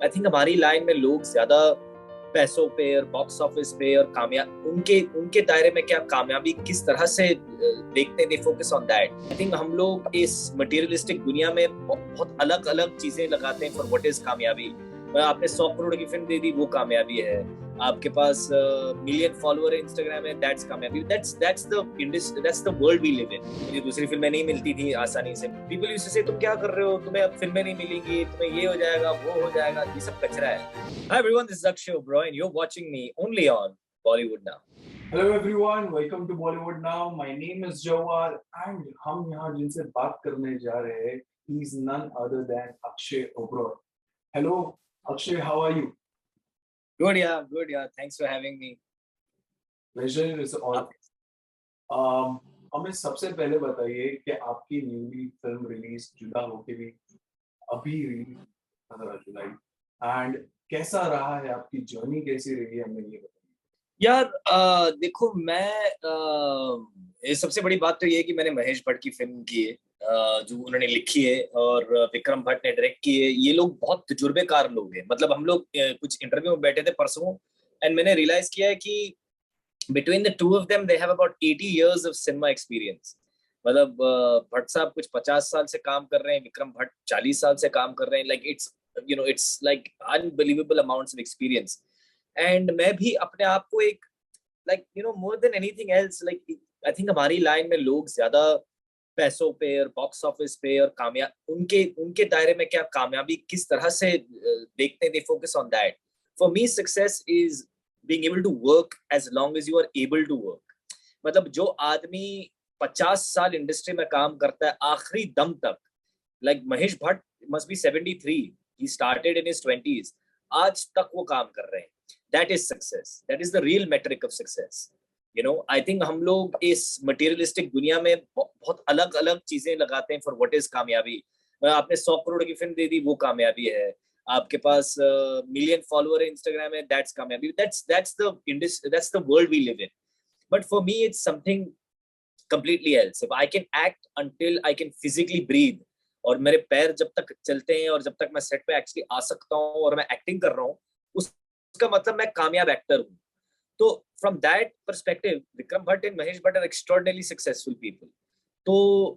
I think हमारी line में लोग ज्यादा पैसों पे और बॉक्स ऑफिस पे और कामयाब उनके उनके दायरे में क्या कामयाबी किस तरह से देखते हैं, they focus on that. I think हम लोग इस मटेरियलिस्टिक दुनिया में बहुत अलग अलग चीजें लगाते हैं फॉर व्हाट इज कामयाबी। आपने 100 करोड़ की फिल्म दे दी, वो कामयाबी है। आपके पास मिलियन फॉलोअर है इंस्टाग्राम में, दैट्स कामयाबी। That's the world we live in. मुझे दूसरी फिल्में नहीं मिलती थी आसानी से। पीपल यूज्ड टू से तुम क्या कर रहे हो, तुम्हें अब फिल्में नहीं मिलेंगी, तुम्हें ये हो जाएगा, वो हो जाएगा, ये सब कचरा है। Hi everyone, this is Akshay Oberoi and you're watching me only on Bollywood Now. Hello everyone, welcome to Bollywood now. My name is Jawar and हम यहाँ जिनसे बात करने जा रहे हैं, he is none other than Akshay Oberoi. Hello Akshay, how are you? Good, yeah, good, yeah. Thanks for having me. Pleasure is all. आप हमें सबसे पहले बताइए कि आपकी न्यूली फिल्म रिलीज जुदा होके भी अभी रिलीज 15 जुलाई, एंड कैसा रहा है, आपकी जर्नी कैसी रही है, हमें ये बताइए। यार देखो मैं ये सबसे बड़ी बात तो ये है कि मैंने महेश भट्ट की फिल्म की है, जो उन्होंने लिखी है, और विक्रम भट्ट ने डायरेक्ट की है। ये लोग बहुत तजुर्बेकार लोग हैं। मतलब हम लोग कुछ इंटरव्यू में बैठे थे परसों, एंड मैंने रियलाइज किया है कि between the two of them they have about 80 years of cinema experience। मतलब भट्ट साहब कुछ 50 साल से काम कर रहे हैं, विक्रम भट्ट 40 साल से काम कर रहे हैं। Like it's like unbelievable amounts of experience. And मैं भी अपने आप को एक more than anything else, like I think हमारी लाइन में लोग ज्यादा पैसों पे और बॉक्स ऑफिस पे और कामयाब उनके उनके दायरे में क्या कामयाबी किस तरह से देखते हैं, they focus on that. For me success is being able to work as long as you are able to work। मतलब जो आदमी 50 साल इंडस्ट्री में काम करता है आखिरी दम तक, like Mahesh Bhatt must be 73, he started in his 20s, आज तक वो काम कर रहे हैं। that is success, that is the real metric of success। I think हम लोग इस मटेरियलिस्टिक दुनिया में बहुत अलग अलग चीजें लगाते हैं फॉर व्हाट इज कामयाबी। आपने 100 करोड़ की फिल्म दे दी, वो कामयाबी है। आपके पास मिलियन फॉलोअर है इंस्टाग्राम में, दैट्स कामयाबी। That's the world we live in. But for me it's something completely else। if I can act until I can physically breathe, और मेरे पैर जब तक चलते हैं और जब तक मैं सेट पे एक्चुअली आ सकता हूँ और मैं एक्टिंग कर रहा हूँ, उसका मतलब मैं कामयाब एक्टर हूँ। तो from that perspective Vikram Bhatt and Mahesh Bhatt are extraordinary successful people. तो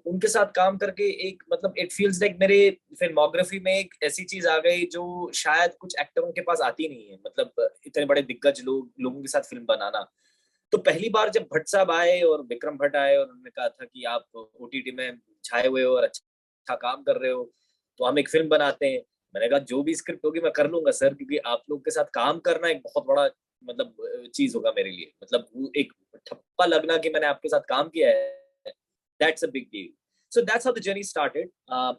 उनके साथ काम करके एक मतलब इट फील्स लाइक मेरे फिल्मोग्राफी में एक ऐसी चीज आ गई जो शायद कुछ एक्टरों के पास आती नहीं है। मतलब इतने बड़े दिग्गज लोगों के साथ फिल्म बनाना। तो पहली बार जब भट्ट साहब आए और विक्रम भट्ट आए और उन्होंने कहा था कि आप ओटीटी में छाए हुए हो और अच्छा काम कर रहे हो, तो हम एक फिल्म बनाते हैं। मैंने कहा जो भी स्क्रिप्ट होगी मैं कर लूंगा सर, क्योंकि आप लोग के साथ काम करना एक बहुत बड़ा मतलब चीज होगा मेरे लिए। मतलब वो एक ठप्पा लगना कि मैंने आपके साथ काम किया है, that's a big deal. So that's how the journey started,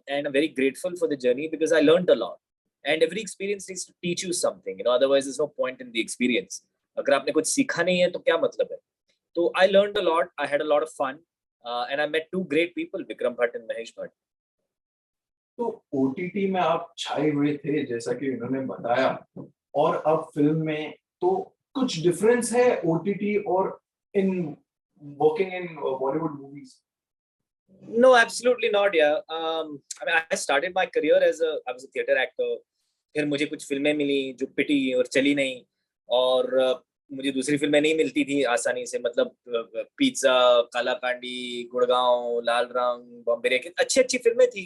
and I'm very grateful for the journey because I learned a lot. And every experience needs to teach you something, otherwise there's no point in the experience। अगर आपने कुछ सीखा नहीं है तो क्या मतलब है। तो I learned a lot, I had a lot of fun, and I met two great people, Vikram Bhatt and Mahesh Bhatt। तो ओटीटी में आप छाए हुए थे जैसा कि उन्होंने बताया, और अब फिल्म में तो कुछ डिफरेंस है ओटीटी और in working in Bollywood movies? No, absolutely not, yeah। I mean, I started my career I was a theater actor। फिर मुझे कुछ फिल्में मिली जो पिटी और चली नहीं, और मुझे दूसरी फिल्में नहीं मिलती थी आसानी से। मतलब पिज्जा, काला कांडी, गुड़गांव, लाल रंग, बॉम्बे रेकिन, अच्छी अच्छी फिल्में थी,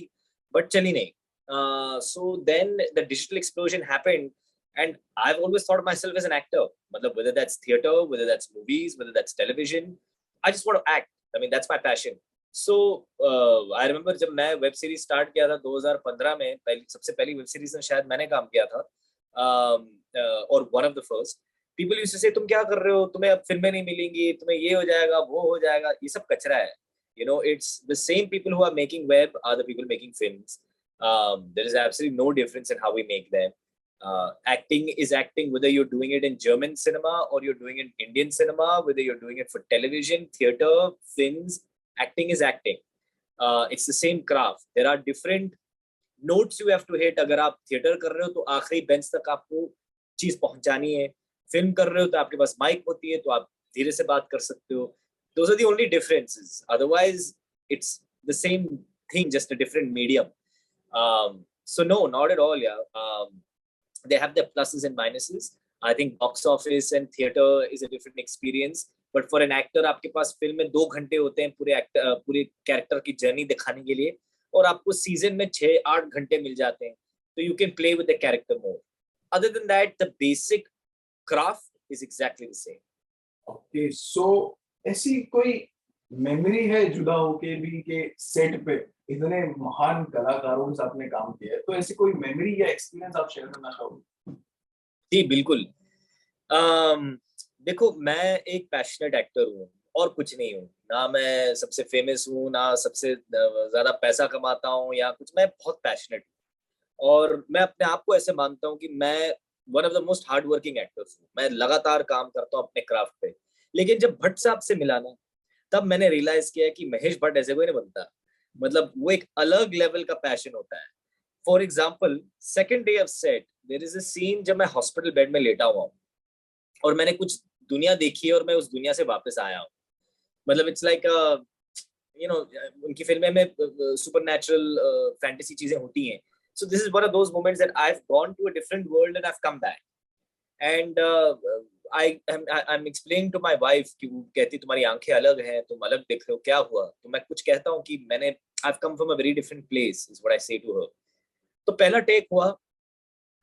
बट चली नहीं। So then the digital explosion happened, and I've always thought of myself as an actor। मतलब whether that's theater, whether that's movies, whether that's television, I just want to act। I mean, that's my passion। So I remember जब मैं web series start किया था 2015 में, सबसे पहली web series में शायद मैंने काम किया था, और one of the first. People used to say तुम क्या कर रहे हो, तुम्हें अब फिल्में नहीं मिलेंगी, तुम्हें ये हो जाएगा, वो हो जाएगा, ये सब कचरा है। It's the same people who are making web are the people making films। There is absolutely no difference in how we make them। Acting is acting, whether you're doing it in German cinema or you're doing it in Indian cinema, whether you're doing it for television, theater, films, acting is acting। It's the same craft। There are different notes you have to hit। अगर आप theatre कर रहे हो तो आखिरी bench तक आपको चीज पहुंचानी है। फिल्म कर रहे हो तो आपके पास माइक होती है, तो आप धीरे से बात कर सकते हो। Those are the only differences, otherwise it's the same thing, just a different medium। So no, not at all, yeah। they have their pluses and minuses. I think box office and theater is a different experience. But for an actor, आपके पास film में 2 घंटे होते हैं पूरे character की journey दिखाने के लिए, और आपको सीजन में 6-8 घंटे मिल जाते हैं, तो you can play with the character more. Other than that, the basic craft is exactly the same. Okay, so ऐसी कोई मेमोरी है जुदा होके भी के सेट पे इतने महान कलाकारों के साथ में काम किया है, तो ऐसी कोई मेमोरी या एक्सपीरियंस आप शेयर करना चाहोगे? जी बिल्कुल। देखो, मैं एक पैशनेट एक्टर हूँ और कुछ नहीं हूँ। ना मैं सबसे फेमस हूँ, ना सबसे ज्यादा पैसा कमाता हूँ या कुछ। मैं बहुत पैशनेट हूँ और मैं अपने आप को ऐसे मानता हूँ कि मैं one of the most hard working actors हूँ। मैं लगातार काम करता हूँ अपने क्राफ्ट पे। लेकिन जब भट्ट साहब से मिला ना, तब मैंने रियलाइज किया कि महेश भट्ट ऐसे कोई नहीं बनता। मतलब वो एक अलग लेवल का पैशन होता है। For example, second day of set there is a scene जब मैं हॉस्पिटल बेड में लेटा हुआ हूँ और मैंने कुछ दुनिया देखी है और मैं उस दुनिया से वापस आया हूँ। मतलब इट्स लाइक यू नो, उनकी फिल्में में सुपर नेचुरल फैंटेसी चीजें होती हैं। So this is one of those moments that I have gone to a different world and I have come back. And I am explaining to my wife कि वो कहती तुम्हारी आंखें अलग हैं, तुम अलग दिख रहे हो, क्या हुआ? तो मैं कुछ कहता हूँ कि मैंने आई have come from a very different place, is what I से टू हर। तो पहला टेक हुआ,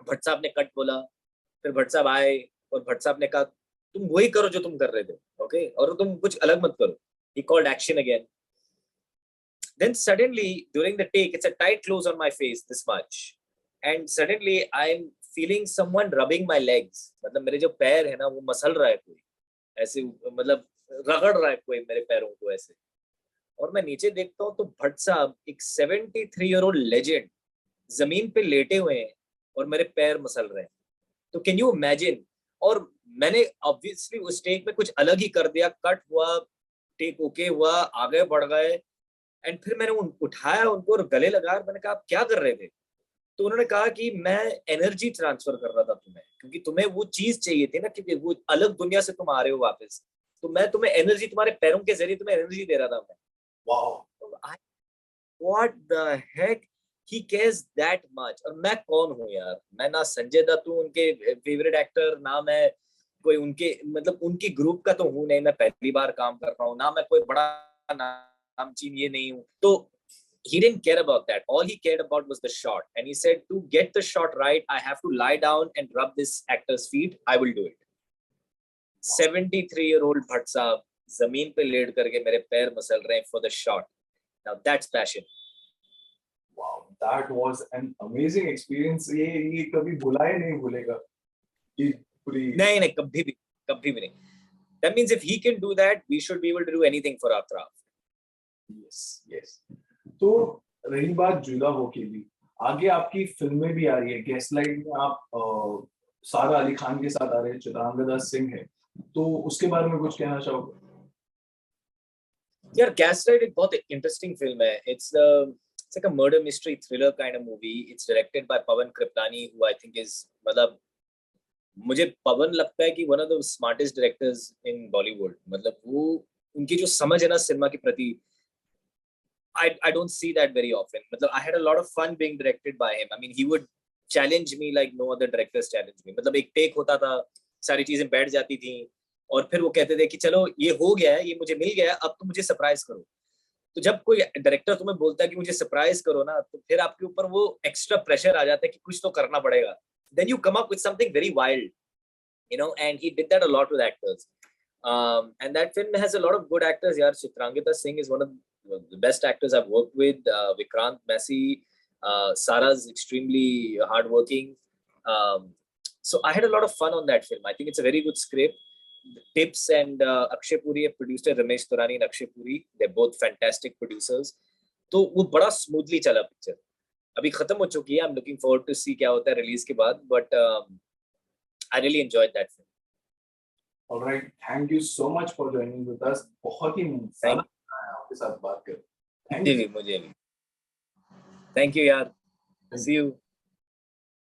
भट्ट साहब ने कट बोला, फिर भट्ट साहब आए और भट्ट साहब ने कहा तुम वही करो जो तुम कर रहे थे, ओके, और तुम कुछ अलग मत करो। He called action again. Then suddenly during the take, it's a tight close on my face this much, and suddenly I'm feeling someone rubbing my legs. मतलब मेरे जो पैर है ना, वो मसल रहा है कोई ऐसे, मतलब रगड़ रहा है कोई मेरे पैरों को ऐसे। और मैं नीचे देखता हूँ तो भट्ट साहब, एक 73-year-old लेजेंड, जमीन पे लेटे हुए हैं और मेरे पैर मसल रहे हैं। तो कैन यू इमेजिन? और मैंने ऑब्वियसली उस टेक में कुछ अलग ही कर दिया। कट हुआ, टेक ओके हुआ, आगे बढ़ गए, एंड फिर मैंने उठाया उनको और गले लगाया। मैंने कहा आप क्या कर रहे थे? तो उन्होंने कहा कि मैं एनर्जी ट्रांसफर कर रहा था तुम्हें, क्योंकि तुम्हें वो चीज चाहिए थी ना, क्योंकि वो अलग दुनिया से तुम आ रहे हो वापस, तो मैं तुम्हें एनर्जी, तुम्हारे पैरों के जरिए तुम्हें एनर्जी दे रहा था मैं। Wow, what the heck, he cares that much. और मैं कौन हूँ यार? मैं ना संजय दत्त हूँ उनके फेवरेट एक्टर, ना मैं कोई उनके मतलब उनकी ग्रुप का तो हूँ नहीं, मैं पहली बार काम कर रहा हूँ, ना मैं कोई बड़ा नामचीन ये नहीं हूँ। तो he didn't care about that. All he cared about was the shot, and he said to get the shot right I have to lie down and rub this actor's feet. I will do it. 73-year-old Bhatt साहब जमीन पे late करके मेरे पैर muscle रहे हैं for the shot. Now that's passion. Wow, that was an amazing experience. ये कभी भुला ही नहीं भूलेगा ये पूरी। नहीं, कभी भी नहीं। That means if he can do that, we should be able to do anything for our craft. Yes. तो रही बात जुदा हो के भी, आगे आपकी फिल्में भी आ रही है। गैसलाइट में आप सारा अली खान के साथ आ रहे हैं, चित्रांगदा सिंह है, तो उसके बारे में कुछ कहना चाहोगे? यार गैसलाइट एक बहुत इंटरेस्टिंग फिल्म है। It's like a murder mystery thriller kind of movie. It's directed by Pawan Kripalani, who I think is, मतलब मुझे पवन लगता है कि one of the smartest directors in Bollywood. मतलब वो, उनकी जो समझ है ना सिनेमा के प्रति, I don't see that very often. मतलब I had a lot of fun being directed by him. I mean, he would challenge me like no other directors challenge me. मतलब एक टेक होता था, सारी चीजें बैठ जाती थी और फिर वो कहते थे कि चलो ये हो गया है, ये मुझे मिल गया है, अब तुम मुझे सरप्राइज करो। तो जब कोई डायरेक्टर तुम्हें बोलता है कि मुझे सरप्राइज करो ना, तो फिर आपके ऊपर वो एक्स्ट्रा प्रेशर आ जाता है कि कुछ तो करना पड़ेगा। Then you come up with something very wild, you know, and he did that a lot with actors. And that film has a lot of good actors. Yaar, Chitrangita Singh is one of the best actors I've worked with. Vikrant Massey, Sarah's extremely hardworking. So I had a lot of fun on that film. I think it's a very good script. Tips and Akshay Puri have produced it. Ramesh Turani and Akshay Puri, they're both fantastic producers. तो वो बड़ा smoothly चला picture. अभी खत्म हो चुकी है। I'm looking forward to see क्या होता है रिलीज के बाद, but I really enjoyed that film. All right, thank you so much for joining with us. बहुत ही मजा आया आपके साथ बात कर। मुझे भी। Thank you यार। See you.